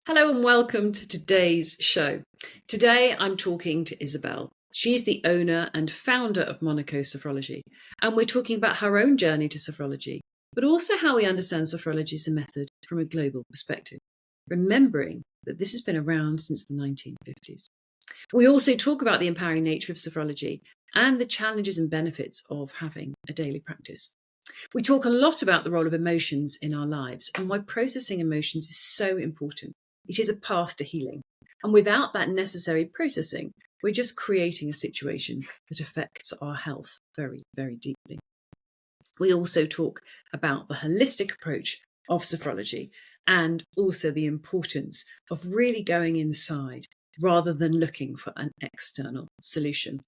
Hello and welcome to today's show. Today I'm talking to Isabelle. She's the owner and founder of Monaco Sophrology, and we're talking about her own journey to sophrology, but also how we understand sophrology as a method from a global perspective, remembering that this has been around since the 1950s. We also talk about the empowering nature of sophrology and the challenges and benefits of having a daily practice. We talk a lot about the role of emotions in our lives and why processing emotions is so important. It is a path to healing. And without that necessary processing, we're just creating a situation that affects our health very, very deeply. We also talk about the holistic approach of sophrology and also the importance of really going inside rather than looking for an external solution.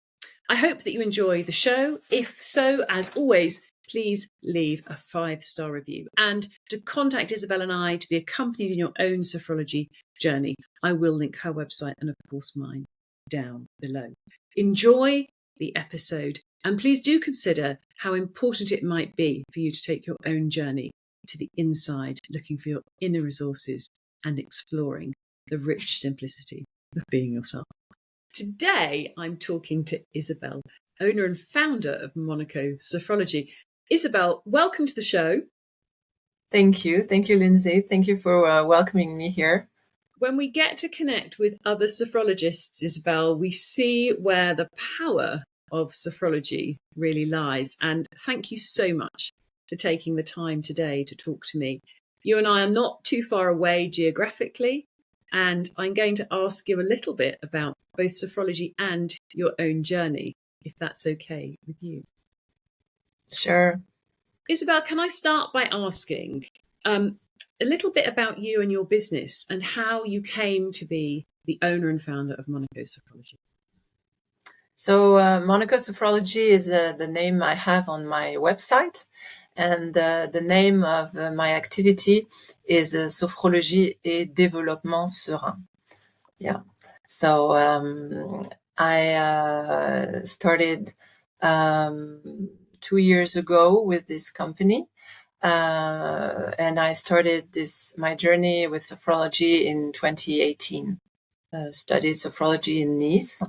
I hope that you enjoy the show. If so, as always, please leave a 5-star review. And to contact Isabelle and I to be accompanied in your own sophrology journey, I will link her website and, of course, mine down below. Enjoy the episode, and please do consider how important it might be for you to take your own journey to the inside, looking for your inner resources and exploring the rich simplicity of being yourself. Today, I'm talking to Isabelle, owner and founder of Monaco Sophrology. Isabelle, welcome to the show. Thank you. Thank you, Lindsay. Thank you for welcoming me here. When we get to connect with other sophrologists, Isabelle, we see where the power of sophrology really lies. And thank you so much for taking the time today to talk to me. You and I are not too far away geographically, and I'm going to ask you a little bit about both sophrology and your own journey, if that's okay with you. Sure. Isabelle, can I start by asking a little bit about you and your business and how you came to be the owner and founder of Monaco Sophrology? So Monaco Sophrology is the name I have on my website. And the name of my activity is Sophrologie et Développement Serein. Yeah. So I started 2 years ago with this company. And I started my journey with sophrology in 2018. Studied sophrology in Nice,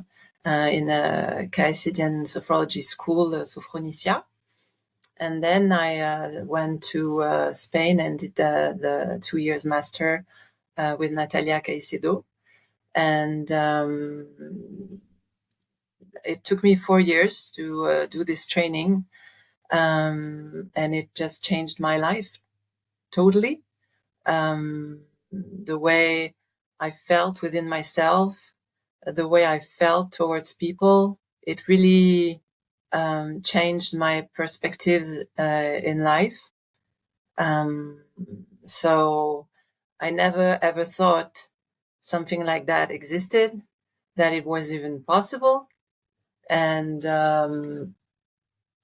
in a Caicedoan sophrology school, Sophronicia. And then I went to Spain and did the 2 years master with Natalia Caicedo. And it took me 4 years to do this training. And it just changed my life totally. The way I felt within myself, the way I felt towards people, it really changed my perspectives in life. So I never ever thought something like that existed, that it was even possible. And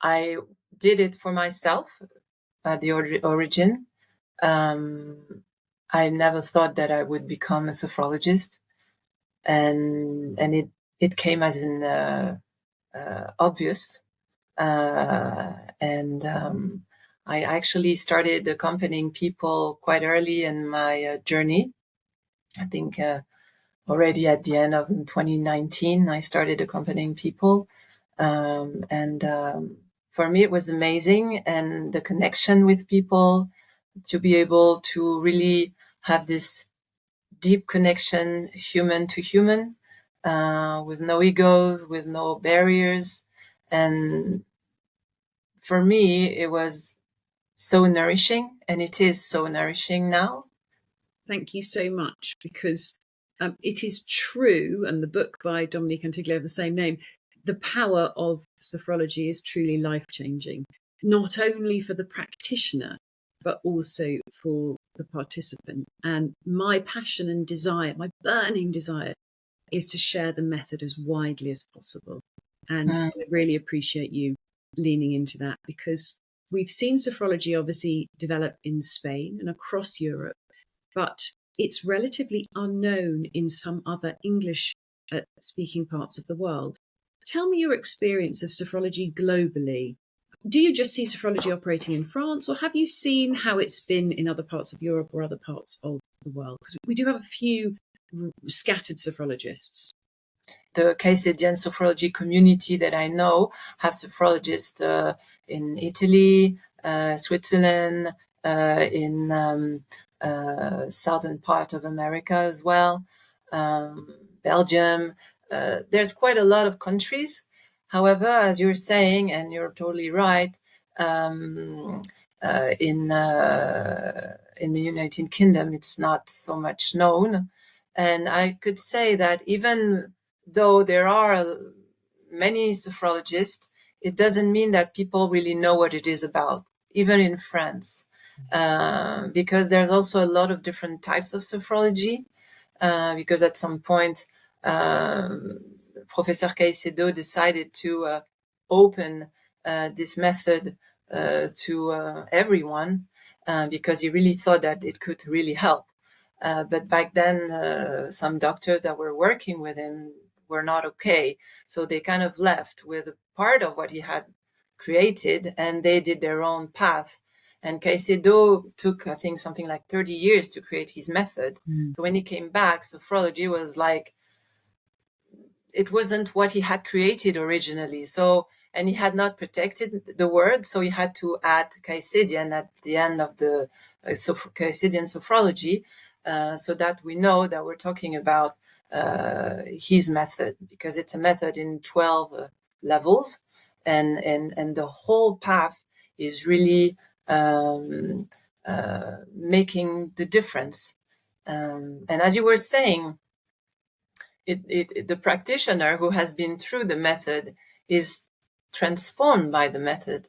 I did it for myself at the origin. I never thought that I would become a sophrologist, and it came as an obvious. And I actually started accompanying people quite early in my journey. I think already at the end of 2019, I started accompanying people, and for me it was amazing, and the connection with people, to be able to really have this deep connection, human to human, with no egos, with no barriers. And for me, it was so nourishing, and it is so nourishing now. Thank you so much, because it is true, and the book by Dominique Antiglio of the same name, the power of sophrology is truly life-changing, not only for the practitioner, but also for the participant. And my passion and desire, my burning desire, is to share the method as widely as possible. And I really appreciate you leaning into that, because we've seen sophrology obviously develop in Spain and across Europe, but it's relatively unknown in some other English-speaking parts of the world. Tell me your experience of sophrology globally do you just see sophrology operating in France, or have you seen how it's been in other parts of Europe or other parts of the world? Because we do have a few scattered sophrologists. The Caesidian sophrology community that I know have sophrologists in Italy, Switzerland, in southern part of America as well, Belgium. There's quite a lot of countries. However, as you're saying, and you're totally right, in the United Kingdom, it's not so much known. And I could say that even though there are many sophrologists, it doesn't mean that people really know what it is about, even in France, because there's also a lot of different types of sophrology. Because at some point, Professor Caicedo decided to open this method to everyone because he really thought that it could really help. But back then, some doctors that were working with him were not okay. So they kind of left with a part of what he had created and they did their own path. And Caicedo took, I think, something like 30 years to create his method. So when he came back, sophrology was like, it wasn't what he had created originally. So, and he had not protected the word, so he had to add Caesidian at the end of the Caesidian sophrology, so that we know that we're talking about his method, because it's a method in 12 levels, and the whole path is really making the difference. And as you were saying, the practitioner who has been through the method is transformed by the method.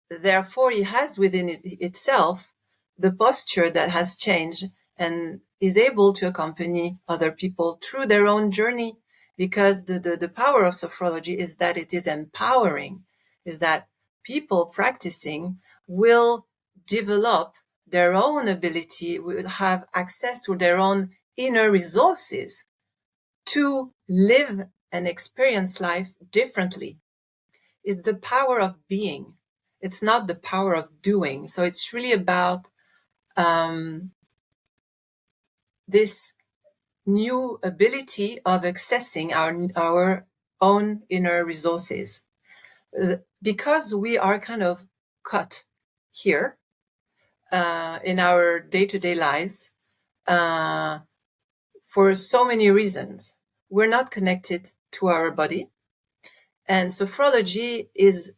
Therefore, he has within itself the posture that has changed and is able to accompany other people through their own journey, because the power of sophrology is that it is empowering, is that people practicing will develop their own ability, will have access to their own inner resources to live and experience life differently. It's the power of being. It's not the power of doing. So it's really about this new ability of accessing our own inner resources. Because we are kind of caught here in our day-to-day lives, for so many reasons. We're not connected to our body. And sophrology is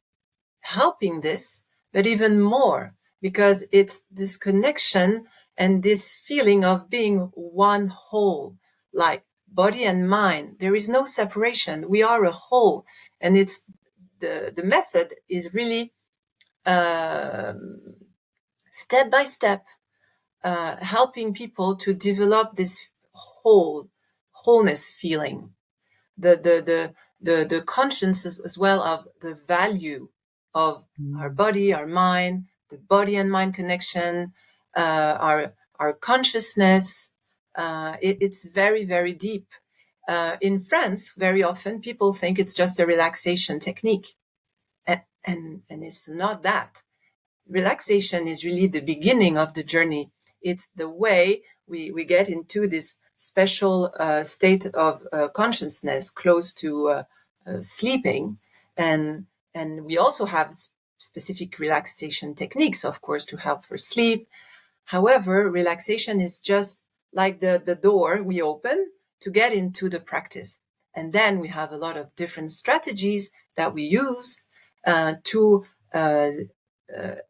helping this, but even more, because it's this connection and this feeling of being one whole, like body and mind. There is no separation. We are a whole. And it's the method is really step by step helping people to develop this wholeness feeling, the conscience as well of the value of our body, our mind, the body and mind connection, our consciousness. It's very, very deep. In France, very often people think it's just a relaxation technique, and it's not that. Relaxation is really the beginning of the journey. It's the way we get into this special state of consciousness close to sleeping. And we also have specific relaxation techniques, of course, to help for sleep. However, relaxation is just like the door we open to get into the practice. And then we have a lot of different strategies that we use to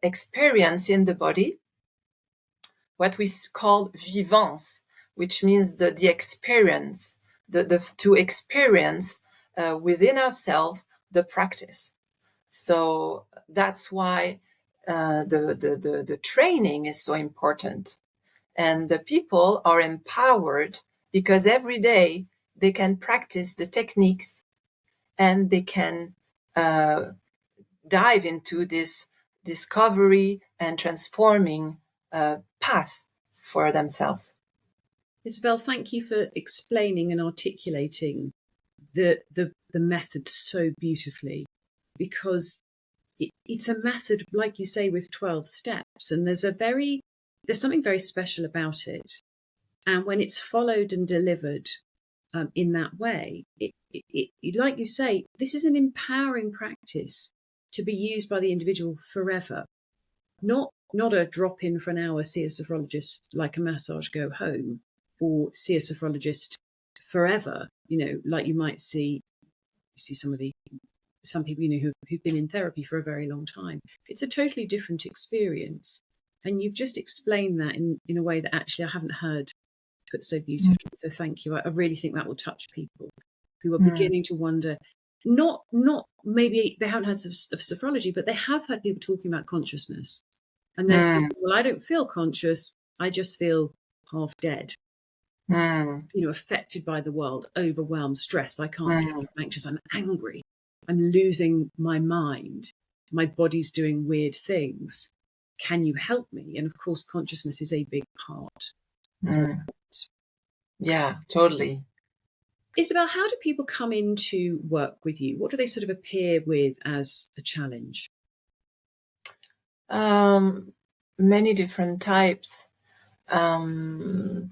experience in the body what we call vivance, which means the experience, to experience within ourselves the practice. So that's why the training is so important. And the people are empowered because every day they can practice the techniques and they can dive into this discovery and transforming path for themselves. Isabelle, thank you for explaining and articulating the method so beautifully. because it's a method, like you say, with 12 steps, and there's something very special about it. And when it's followed and delivered in that way, it, like you say, this is an empowering practice to be used by the individual forever. Not a drop in for an hour, see a sophrologist, like a massage, go home, or see a sophrologist forever. Like you might see some people, who've been in therapy for a very long time. It's a totally different experience. And you've just explained that in a way that actually I haven't heard put so beautifully. So thank you. I really think that will touch people who are beginning to wonder, not maybe they haven't heard of sophrology, but they have heard people talking about consciousness. And they're thinking, well, I don't feel conscious. I just feel half dead. Affected by the world, overwhelmed, stressed. I can't sleep, I'm anxious, I'm angry. I'm losing my mind. My body's doing weird things. Can you help me? And of course, consciousness is a big part. Yeah, totally. Isabelle, how do people come into work with you? What do they sort of appear with as a challenge? Many different types. The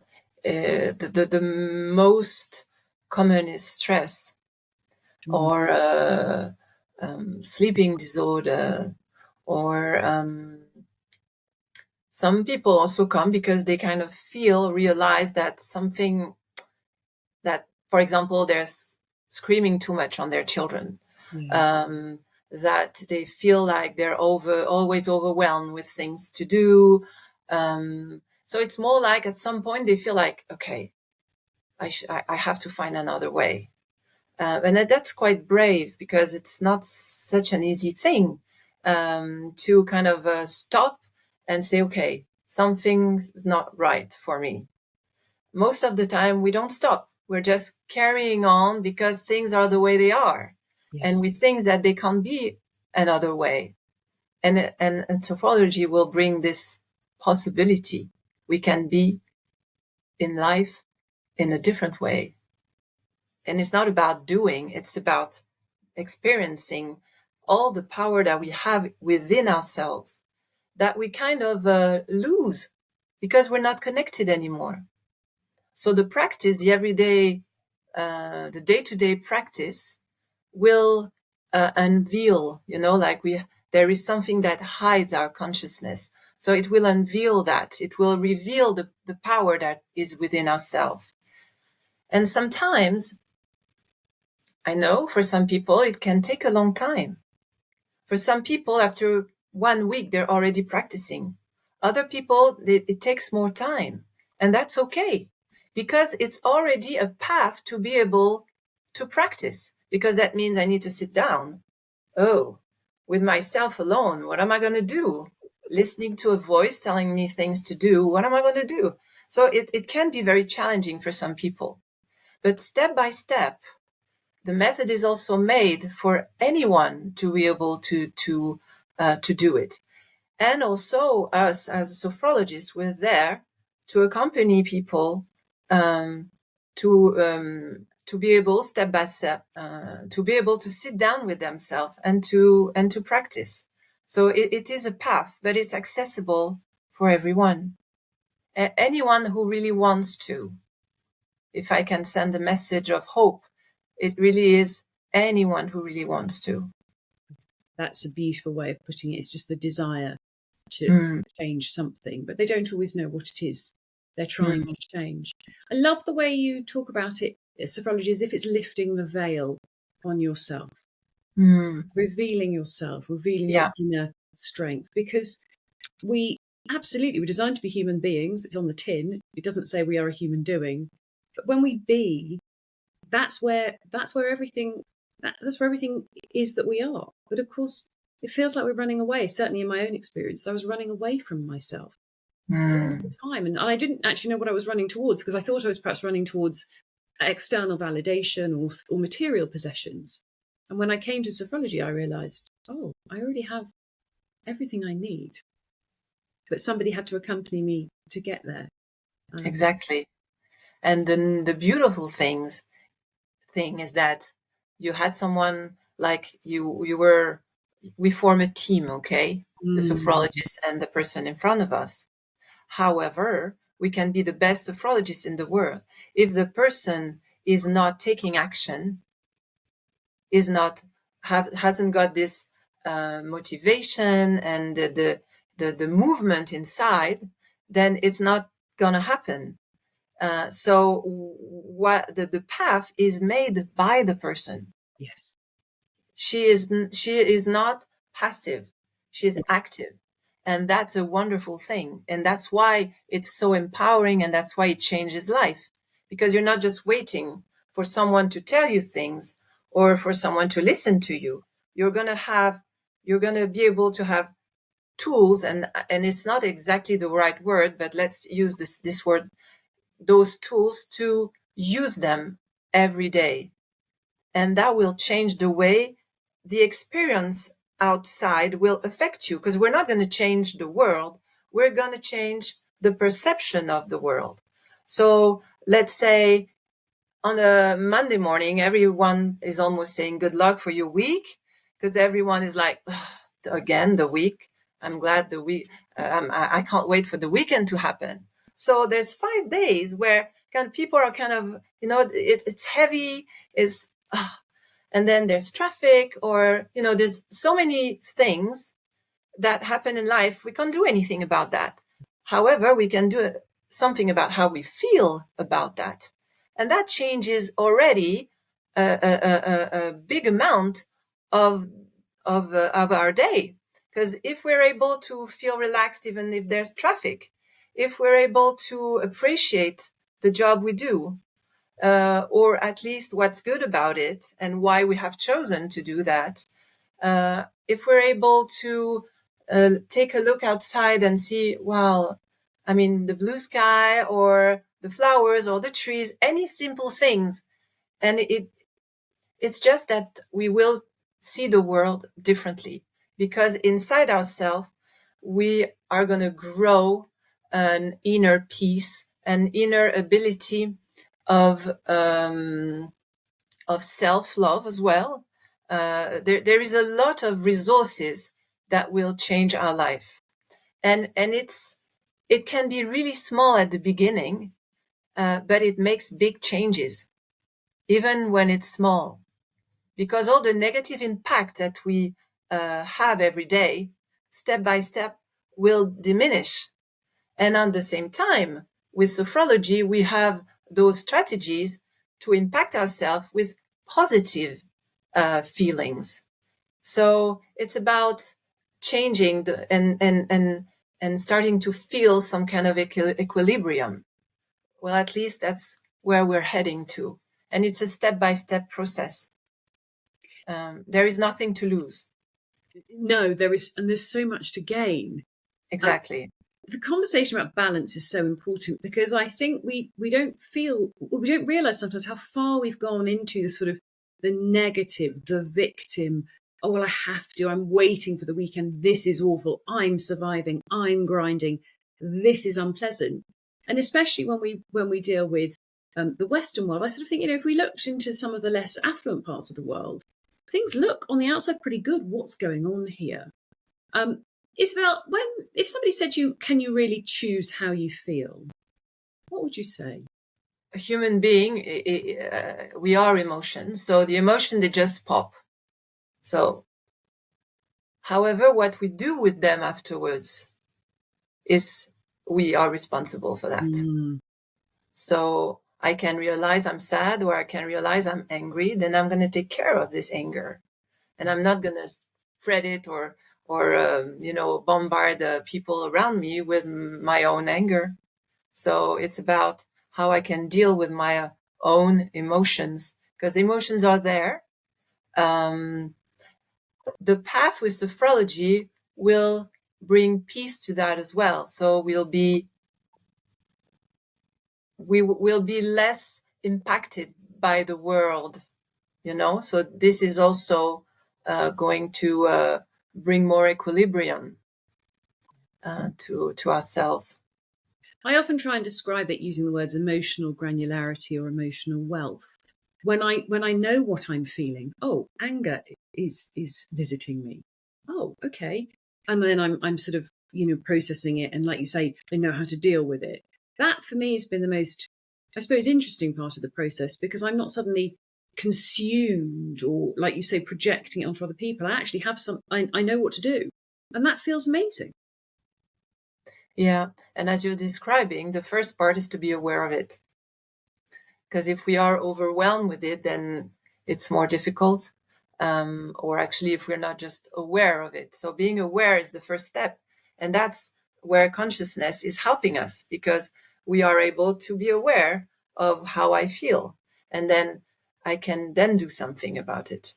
most common is stress or sleeping disorder, or some people also come because they kind of realize that something that, for example, they're screaming too much on their children, that they feel like they're always overwhelmed with things to do. So it's more like at some point they feel like, okay, I have to find another way. And that's quite brave, because it's not such an easy thing to kind of stop and say, okay, something's not right for me. Most of the time we don't stop. We're just carrying on because things are the way they are. Yes. And we think that they can't be another way. And sophrology will bring this possibility. We can be in life in a different way. And it's not about doing, it's about experiencing all the power that we have within ourselves that we kind of lose because we're not connected anymore. So the practice, the everyday, the day-to-day practice will unveil, there is something that hides our consciousness. So it will unveil that. It will reveal the power that is within ourselves. And sometimes, I know for some people, it can take a long time. For some people, after 1 week, they're already practicing. Other people, it takes more time. And that's okay, because it's already a path to be able to practice, because that means I need to sit down. Oh, with myself alone, what am I going to do? Listening to a voice telling me things to do, what am I going to do? So it can be very challenging for some people. But step by step, the method is also made for anyone to be able to do it. And also us as sophrologists, we're there to accompany people to be able, step by step, to be able to sit down with themselves and to practice. So it is a path, but it's accessible for everyone. Anyone who really wants to. If I can send a message of hope, it really is anyone who really wants to. That's a beautiful way of putting it. It's just the desire to change something, but they don't always know what it is they're trying to change. I love the way you talk about it, sophrology, as if it's lifting the veil on yourself, revealing yourself, revealing your inner strength, because we're designed to be human beings. It's on the tin. It doesn't say we are a human doing, but when we be, that's where everything is that we are. But of course, it feels like we're running away. Certainly in my own experience, I was running away from myself all the time. And I didn't actually know what I was running towards, because I thought I was perhaps running towards external validation or material possessions. And when I came to sophrology, I realized, oh, I already have everything I need. But somebody had to accompany me to get there. Exactly. And then the beautiful thing is that you had someone like we form a team, okay? The sophrologist and the person in front of us. However, we can be the best sophrologist in the world. If the person is not taking action, hasn't got this motivation and the movement inside, then it's not gonna happen. So what the path is made by the person. Yes. She is not passive. She is active. And that's a wonderful thing. And that's why it's so empowering, and that's why it changes life. Because you're not just waiting for someone to tell you things or for someone to listen to you. You're gonna be able to have tools, and it's not exactly the right word, but let's use this word, those tools, to use them every day. And that will change the way the experience outside will affect you, because we're not going to change the world. We're going to change the perception of the world. So let's say on a Monday morning, everyone is almost saying good luck for your week, because everyone is like, again, the week. I'm glad the week, I can't wait for the weekend to happen. So there's 5 days where people are kind of, it's heavy, it's, and then there's traffic, or, there's so many things that happen in life. We can't do anything about that. However, we can do something about how we feel about that. And that changes already a big amount of our day. Because if we're able to feel relaxed, even if there's traffic, if we're able to appreciate the job we do, or at least what's good about it and why we have chosen to do that, if we're able to take a look outside and see, well, I mean, the blue sky or the flowers or the trees, any simple things, and it's just that we will see the world differently, because inside ourselves we are going to grow an inner peace, an inner ability of self-love as well. There is a lot of resources that will change our life, and it can be really small at the beginning, but it makes big changes, even when it's small, because all the negative impact that we have every day, step by step, will diminish. And at the same time, with sophrology, we have those strategies to impact ourselves with positive feelings. So it's about changing and starting to feel some kind of equilibrium. Well, at least that's where we're heading to. And it's a step-by-step process. There is nothing to lose. No, there is, and there's so much to gain. Exactly. The conversation about balance is so important, because I think we don't realize sometimes how far we've gone into the sort of the negative, the victim. Oh, well, I'm waiting for the weekend. This is awful. I'm surviving. I'm grinding. This is unpleasant. And especially when we deal with the Western world, I sort of think, if we looked into some of the less affluent parts of the world, things look on the outside pretty good. What's going on here? Isabelle, if somebody said to you, can you really choose how you feel? What would you say? A human being, we are emotions. So the emotion, they just pop. So, however, what we do with them afterwards is we are responsible for that. So I can realize I'm sad, or I can realize I'm angry. Then I'm going to take care of this anger, and I'm not going to spread it or bombard the people around me with my own anger. So it's about how I can deal with my own emotions, because emotions are there. The path with sophrology will bring peace to that as well. So we will be less impacted by the world, So this is also going to bring more equilibrium to ourselves. I often try and describe it using the words emotional granularity or emotional wealth. when I know what I'm feeling, oh, anger is visiting me. Oh, okay. And then I'm sort of, processing it, and like you say, I know how to deal with it. That for me has been the most, I suppose, interesting part of the process, because I'm not suddenly consumed or, like you say, projecting it onto other people. I actually have I know what to do. And that feels amazing. Yeah. And as you're describing, the first part is to be aware of it. Because if we are overwhelmed with it, then it's more difficult. Or actually, if we're not just aware of it. So being aware is the first step. And that's where consciousness is helping us, because we are able to be aware of how I feel. And then I can then do something about it.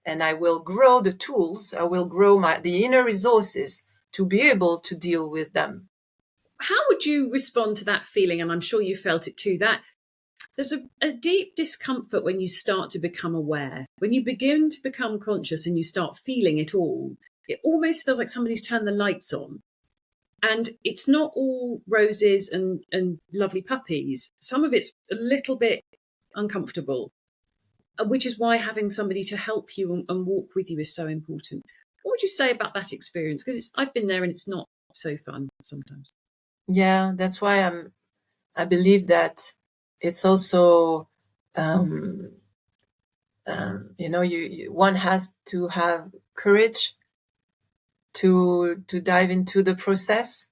And I will grow the tools, I will grow the inner resources to be able to deal with them. How would you respond to that feeling? And I'm sure you felt it too, that there's a deep discomfort when you start to become aware. When you begin to become conscious and you start feeling it all, it almost feels like somebody's turned the lights on. And it's not all roses and lovely puppies. Some of it's a little bit uncomfortable, which is why having somebody to help you and walk with you is so important. What would you say about that experience? Because I've been there and it's not so fun sometimes. Yeah, that's why I believe that it's also, one has to have courage to dive into the process,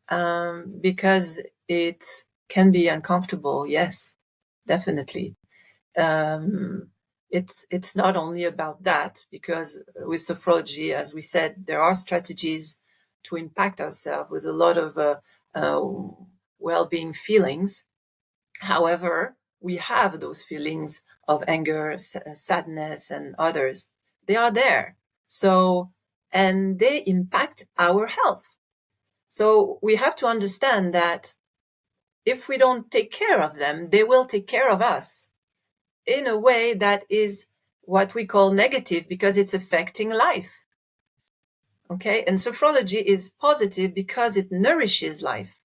because it can be uncomfortable. Yes, definitely. It's not only about that, because with sophrology, as we said, there are strategies to impact ourselves with a lot of well-being feelings. However, we have those feelings of anger, sadness, and others. They are there. So, and they impact our health. So we have to understand that if we don't take care of them, they will take care of us in a way that is what we call negative, because it's affecting life. Okay. And sophrology is positive because it nourishes life.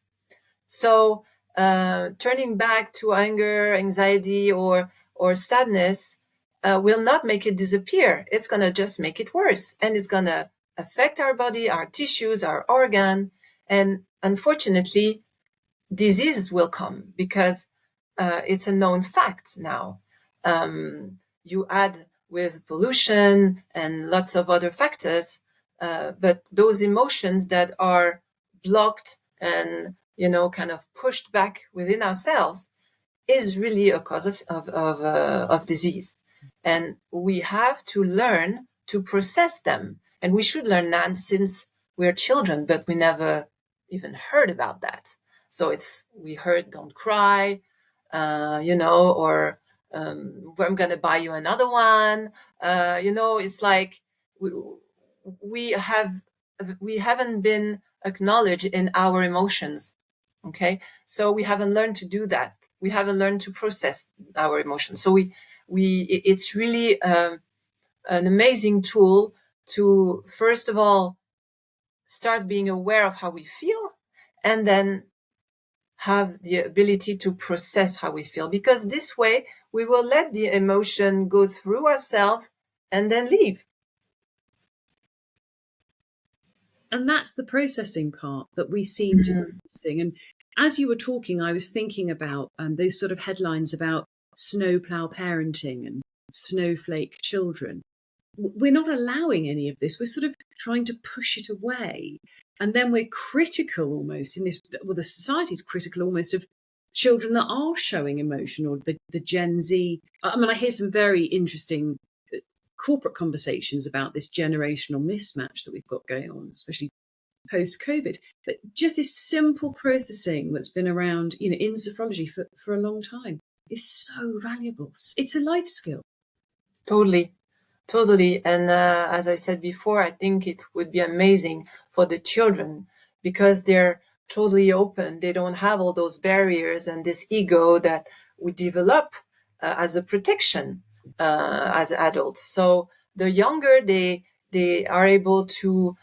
So, turning back to anger, anxiety, or sadness, will not make it disappear. It's going to just make it worse. And it's going to affect our body, our tissues, our organ. And unfortunately, disease will come, because it's a known fact now. You add with pollution and lots of other factors, but those emotions that are blocked and kind of pushed back within ourselves is really a cause of disease. And we have to learn to process them. And we should learn that since we're children, but we never even heard about that. So we heard don't cry, or I'm going to buy you another one. It's like we haven't been acknowledged in our emotions. Okay. So we haven't learned to do that. We haven't learned to process our emotions. So it's really an amazing tool to, first of all, start being aware of how we feel, and then have the ability to process how we feel, because this way we will let the emotion go through ourselves and then leave. And that's the processing part that we seem to be missing. And as you were talking, I was thinking about those sort of headlines about snowplow parenting and snowflake children. We're not allowing any of this. We're sort of trying to push it away. And then we're critical almost in this, well, the society's critical almost of children that are showing emotion, or the Gen Z. I mean, I hear some very interesting corporate conversations about this generational mismatch that we've got going on, especially post-COVID. But just this simple processing that's been around, in sophrology for a long time is so valuable. It's a life skill. Totally. And as I said before, I think it would be amazing for the children, because they're totally open. They don't have all those barriers and this ego that we develop as a protection as adults. So the younger they are able to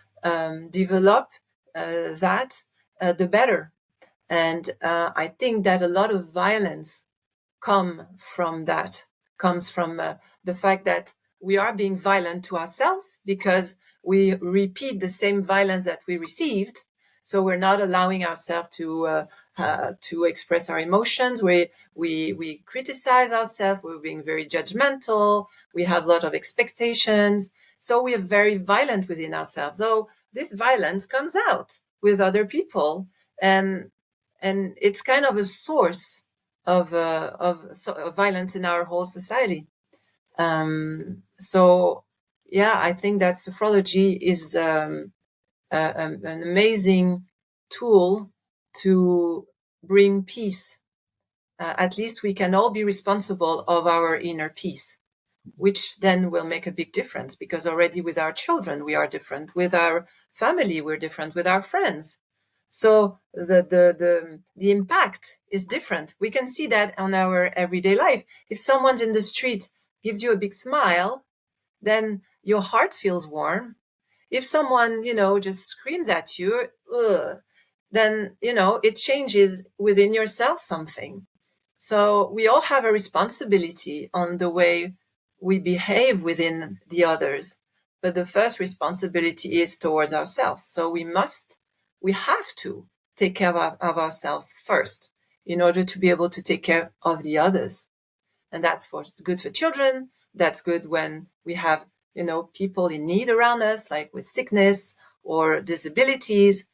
develop that, the better. And I think that a lot of violence come from that. comes from the fact that we are being violent to ourselves because we repeat the same violence that we received. So we're not allowing ourselves to express our emotions. We criticize ourselves. We're being very judgmental. We have a lot of expectations. So we are very violent within ourselves. So this violence comes out with other people, and it's kind of a source of violence in our whole society. So yeah, I think that sophrology is an amazing tool to bring peace. At least we can all be responsible of our inner peace, which then will make a big difference, because already with our children we are different, with our family we're different, with our friends. So the impact is different. We can see that on our everyday life. If someone's in the street gives you a big smile, then your heart feels warm. If someone, just screams at you, ugh, then, it changes within yourself something. So we all have a responsibility on the way we behave within the others. But the first responsibility is towards ourselves. So we have to take care of ourselves first in order to be able to take care of the others. And that's good for children. That's good when we have, people in need around us, like with sickness or disabilities.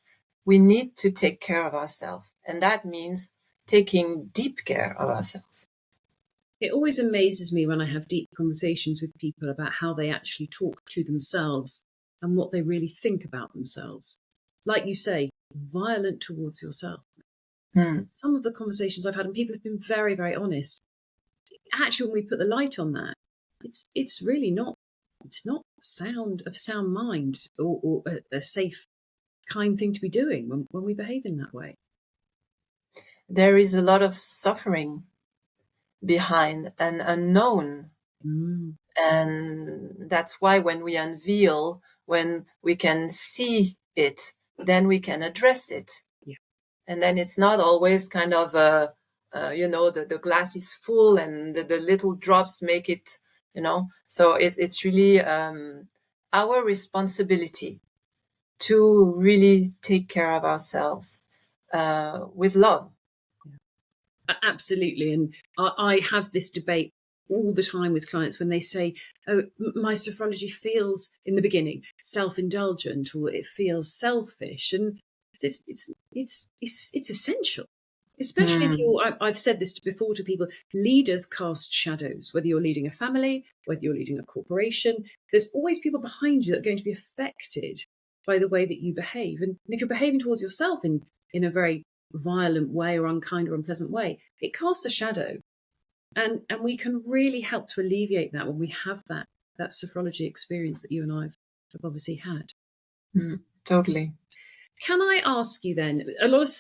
We need to take care of ourselves. And that means taking deep care of ourselves. It always amazes me when I have deep conversations with people about how they actually talk to themselves and what they really think about themselves. Like you say, violent towards yourself. Some of the conversations I've had, and people have been very, very honest. Actually, when we put the light on that, it's really not. It's not sound mind or a safe, kind thing to be doing when we behave in that way. There is a lot of suffering behind an unknown. And that's why when we unveil, when we can see it, then we can address it. Yeah. And then it's not always kind of the glass is full and the little drops make it, so it's really our responsibility to really take care of ourselves with love. Absolutely. And I have this debate all the time with clients when they say, oh, my sophrology feels in the beginning self-indulgent, or it feels selfish. And it's essential, especially if I've said this before to people, leaders cast shadows, whether you're leading a family, whether you're leading a corporation, there's always people behind you that are going to be affected by the way that you behave. And if you're behaving towards yourself in a very violent way or unkind or unpleasant way, it casts a shadow. And we can really help to alleviate that when we have that sophrology experience that you and I have obviously had. Totally. Can I ask you then, a lot of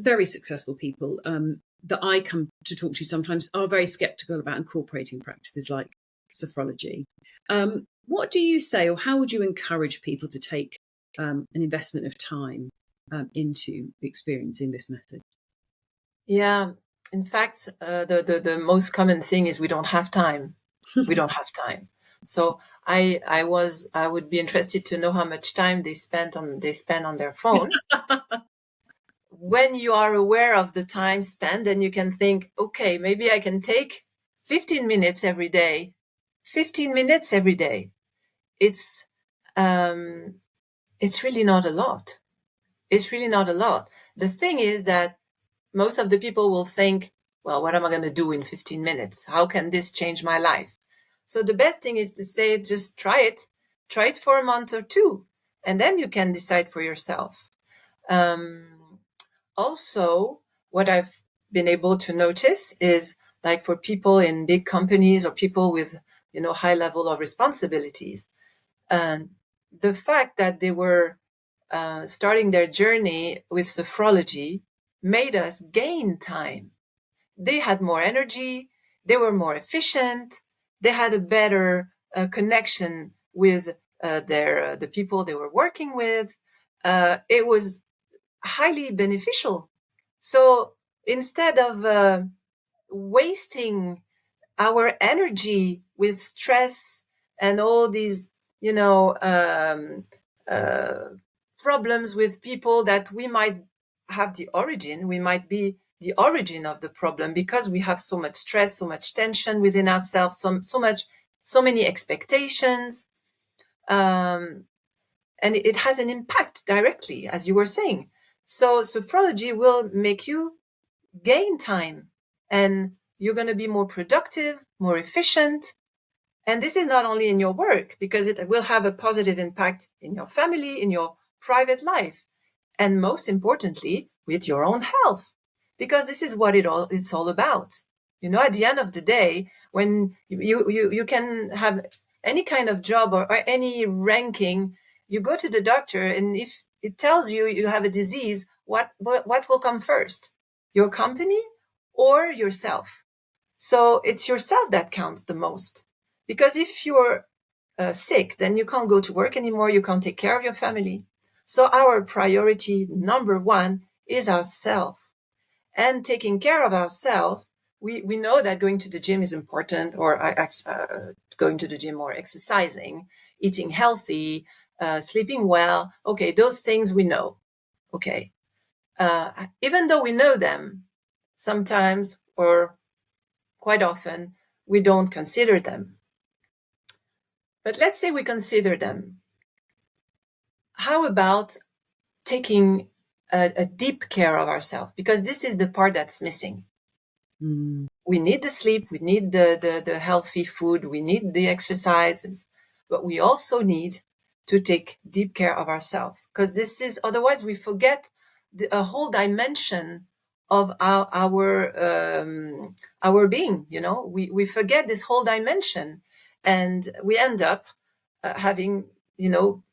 very successful people that I come to talk to sometimes are very skeptical about incorporating practices like sophrology. What do you say, or how would you encourage people to take an investment of time into experiencing this method? Yeah, in fact, the most common thing is we don't have time. We don't have time. So I would be interested to know how much time they spend on their phone. When you are aware of the time spent, then you can think, okay, maybe I can take 15 minutes every day. 15 minutes every day. It's really not a lot. It's really not a lot. The thing is that most of the people will think, well, what am I going to do in 15 minutes? How can this change my life? So the best thing is to say, just try it for a month or two, and then you can decide for yourself. Also, what I've been able to notice is, like, for people in big companies or people with, high level of responsibilities, and the fact that they were starting their journey with sophrology made us gain time. They had more energy, they were more efficient, they had a better connection with the people they were working with. It was highly beneficial. So instead of wasting our energy with stress and all these, you know, problems with people that we might have we might be the origin of the problem, because we have so much stress, so much tension within ourselves, so many expectations. And it has an impact directly, as you were saying. So sophrology will make you gain time, and you're going to be more productive, more efficient. And this is not only in your work, because it will have a positive impact in your family, in your private life, and most importantly, with your own health, because this is what it's all about. You know, at the end of the day, when you can have any kind of job or any ranking, you go to the doctor, and if it tells you you have a disease, what will come first? Your company or yourself? So it's yourself that counts the most. Because if you're sick, then you can't go to work anymore. You can't take care of your family. So our priority number one is ourselves. And taking care of ourselves, we know that going to the gym is important, or going to the gym or exercising, eating healthy, sleeping well. Okay, those things we know. Okay. Even though we know them, sometimes or quite often, we don't consider them. But let's say we consider them. How about taking a deep care of ourselves? Because this is the part that's missing. We need the sleep, we need the healthy food, we need the exercises, but we also need to take deep care of ourselves, because this is, otherwise we forget a whole dimension of our being. You know, we forget this whole dimension, and we end up having, you know,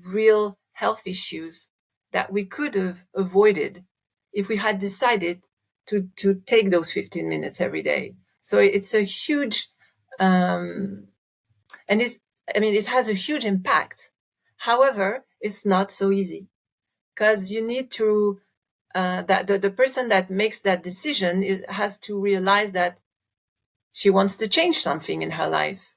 real health issues that we could have avoided if we had decided to take those 15 minutes every day. So it's a huge, and it has a huge impact. However, it's not so easy, because you need to, that the person that makes that decision has to realize that she wants to change something in her life,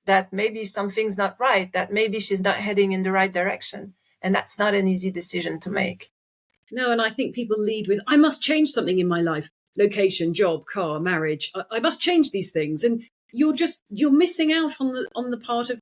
that maybe something's not right, that maybe she's not heading in the right direction. And that's not an easy decision to make. No, and I think people lead with, I must change something in my life: location, job, car, marriage. I must change these things. And you're missing out on the part of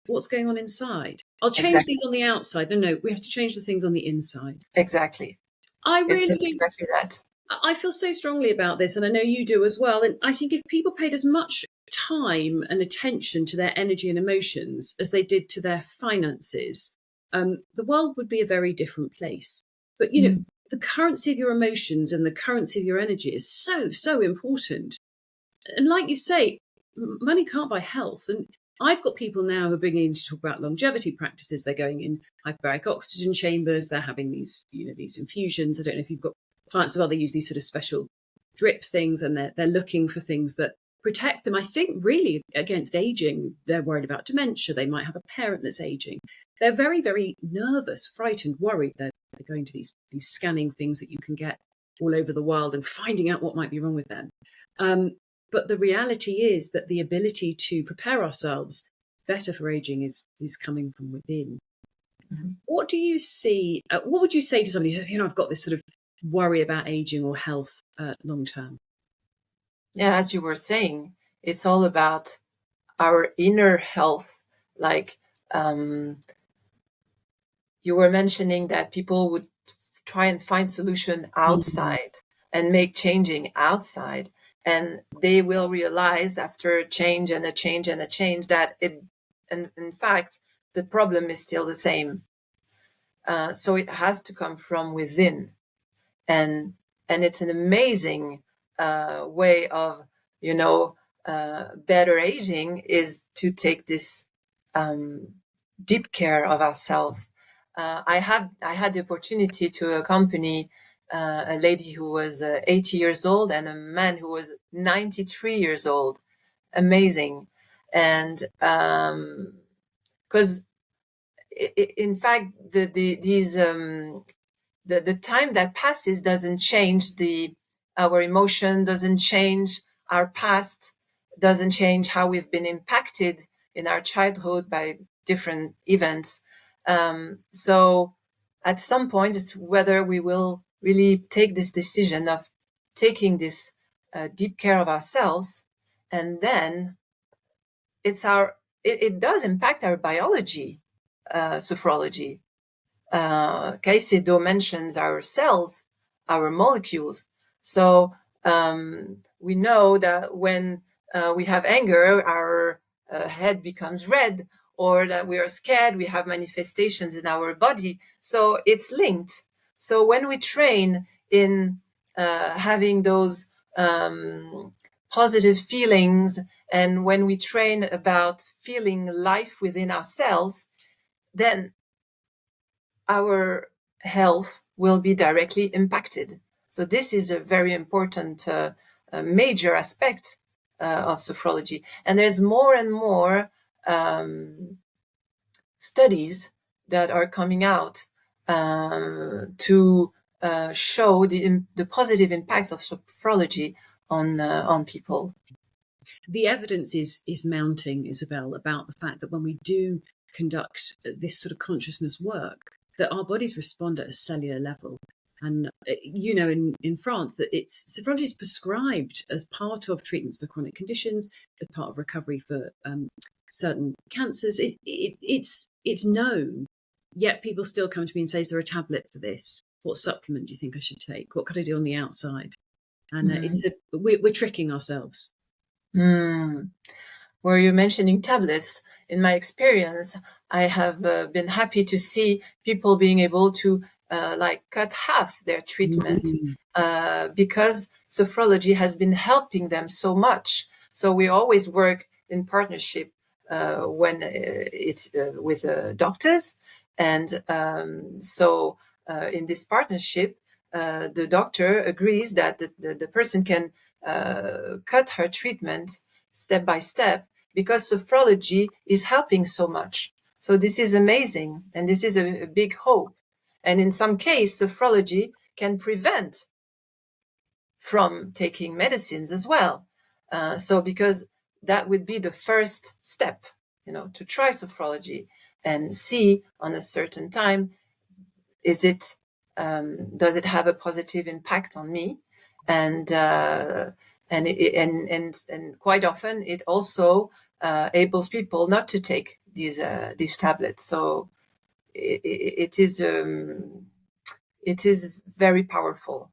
what's going on inside. I'll change Exactly. these on the outside. No, we have to change the things on the inside. Exactly. I It's really do. exactly that. I feel so strongly about this, and I know you do as well. And I think if people paid as much time and attention to their energy and emotions as they did to their finances, the world would be a very different place. But, you know, the currency of your emotions and the currency of your energy is so important. And like you say, money can't buy health. And I've got people now who are beginning to talk about longevity practices. They're going in hyperbaric oxygen chambers. They're having these, you know, these infusions. I don't know if you've got clients as well. They use these sort of special drip things, and they're looking for things that protect them, I think, really against aging. They're worried about dementia. They might have a parent that's aging. They're very, very nervous, frightened, worried. They're going to these scanning things that you can get all over the world and finding out what might be wrong with them. But the reality is that the ability to prepare ourselves better for aging is coming from within. Mm-hmm. What do you see? What would you say to somebody who says, you know, I've got this sort of worry about aging or health long term? Yeah, as you were saying, it's all about our inner health. Like, you were mentioning that people would try and find solution outside and make changing outside. And they will realize after a change and a change and a change that in fact, the problem is still the same. So it has to come from within. And it's an amazing way of, you know, better aging is to take this deep care of ourselves. I had the opportunity to accompany a lady who was 80 years old and a man who was 93 years old. Amazing. And because in fact, the time that passes doesn't change our emotion, doesn't change our past. doesn't change how we've been impacted in our childhood by different events. So at some point, it's whether we will really take this decision of taking this deep care of ourselves, and then it does impact our biology, sophrology. Caicedo mentions our cells, our molecules. So we know that when we have anger, our head becomes red, or that we are scared, we have manifestations in our body. So it's linked. So when we train in having those positive feelings, and when we train about feeling life within ourselves, then our health will be directly impacted. So this is a very important, major aspect of sophrology. And there's more and more studies that are coming out to show the positive impacts of sophrology on people. The evidence is mounting, Isabelle, about the fact that when we do conduct this sort of consciousness work, that our bodies respond at a cellular level. And you know, in France, that sophrology is prescribed as part of treatments for chronic conditions, as part of recovery for certain cancers. It's known, yet people still come to me and say, "Is there a tablet for this? What supplement do you think I should take? What could I do on the outside?" And we're tricking ourselves. Were you mentioning tablets? In my experience, I have been happy to see people being able to cut half their treatment because sophrology has been helping them so much. So we always work in partnership when it's with doctors. And so in this partnership, the doctor agrees that the person can cut her treatment step by step because sophrology is helping so much. So this is amazing, and this is a big hope. And in some case, sophrology can prevent from taking medicines as well. So because that would be the first step, to try sophrology and see on a certain time, does it have a positive impact on me? And quite often it also enables people not to take these tablets. So it is very powerful.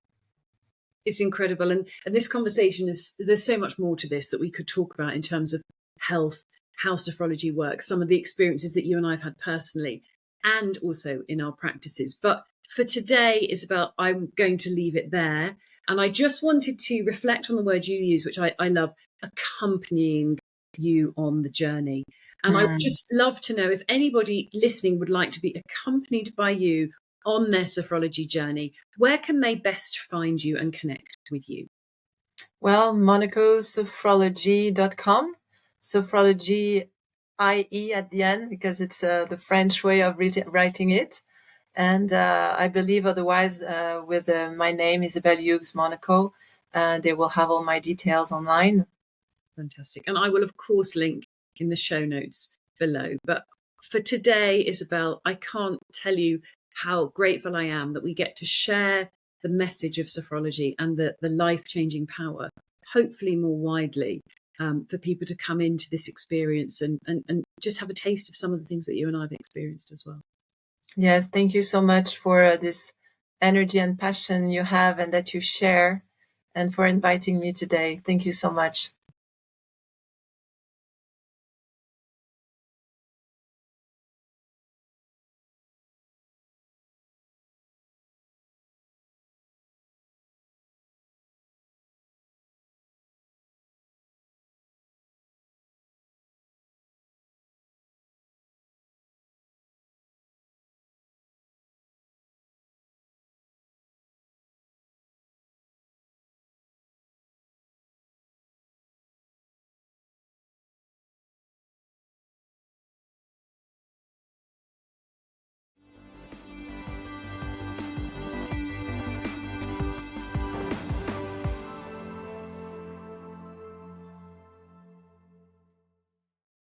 It's incredible. And this conversation there's so much more to this that we could talk about in terms of health, how sophrology works, some of the experiences that you and I have had personally, and also in our practices. But for today, Isabelle, I'm going to leave it there. And I just wanted to reflect on the word you use, which I love, accompanying you on the journey. And I would just love to know if anybody listening would like to be accompanied by you on their sophrology journey, where can they best find you and connect with you? Well, monacosophrology.com. Sophrology, IE at the end, because it's the French way of writing it. And I believe otherwise with my name, Isabelle Hughes Monaco, they will have all my details online. Fantastic. And I will, of course, link in the show notes below. But for today, Isabelle, I can't tell you how grateful I am that we get to share the message of sophrology and the life-changing power, hopefully more widely, for people to come into this experience and just have a taste of some of the things that you and I have experienced as well. Yes, thank you so much for this energy and passion you have and that you share, and for inviting me today. Thank you so much.